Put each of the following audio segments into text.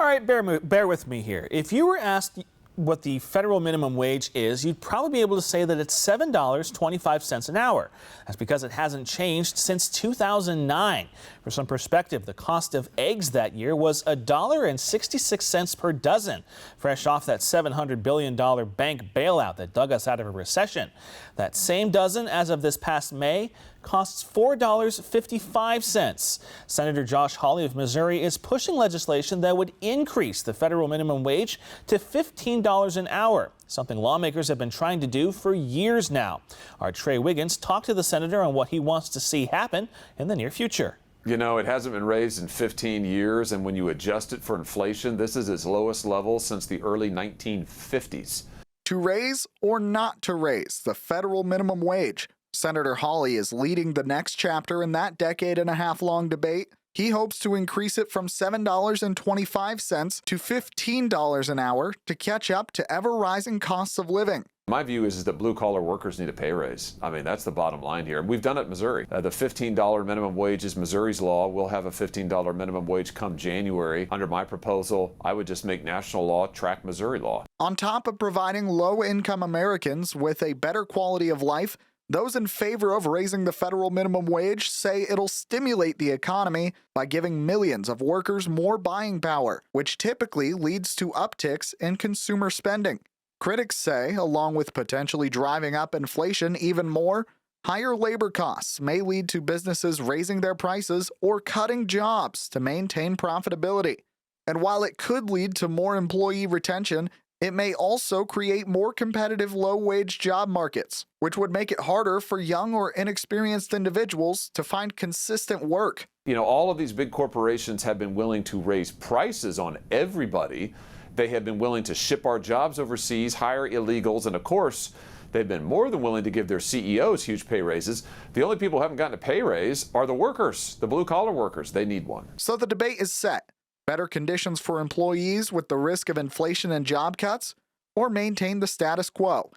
All right, bear with me here. If you were asked what the federal minimum wage is, you'd probably be able to say that it's $7.25 an hour. That's because it hasn't changed since 2009. For some perspective, the cost of eggs that year was $1.66 per dozen, fresh off that $700 billion bank bailout that dug us out of a recession. That same dozen, as of this past May, costs $4.55. Senator Josh Hawley of Missouri is pushing legislation that would increase the federal minimum wage to $15 an hour, something lawmakers have been trying to do for years now. Our Trey Wiggins talked to the senator on what he wants to see happen in the near future. You know, it hasn't been raised in 15 years, and when you adjust it for inflation, this is its lowest level since the early 1950s. To raise or not to raise the federal minimum wage, Senator Hawley is leading the next chapter in that decade-and-a-half-long debate. He hopes to increase it from $7.25 to $15 an hour to catch up to ever-rising costs of living. My view is that blue-collar workers need a pay raise. I mean, that's the bottom line here. We've done it in Missouri. The $15 minimum wage is Missouri's law. We'll have a $15 minimum wage come January. Under my proposal, I would just make national law track Missouri law. On top of providing low-income Americans with a better quality of life, those in favor of raising the federal minimum wage say it'll stimulate the economy by giving millions of workers more buying power, which typically leads to upticks in consumer spending. Critics say, along with potentially driving up inflation even more, higher labor costs may lead to businesses raising their prices or cutting jobs to maintain profitability. And while it could lead to more employee retention, it may also create more competitive low-wage job markets, which would make it harder for young or inexperienced individuals to find consistent work. You know, all of these big corporations have been willing to raise prices on everybody. They have been willing to ship our jobs overseas, hire illegals, and of course, they've been more than willing to give their CEOs huge pay raises. The only people who haven't gotten a pay raise are the workers, the blue-collar workers. They need one. So the debate is set. Better conditions for employees with the risk of inflation and job cuts, or maintain the status quo?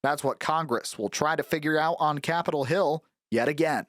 That's what Congress will try to figure out on Capitol Hill yet again.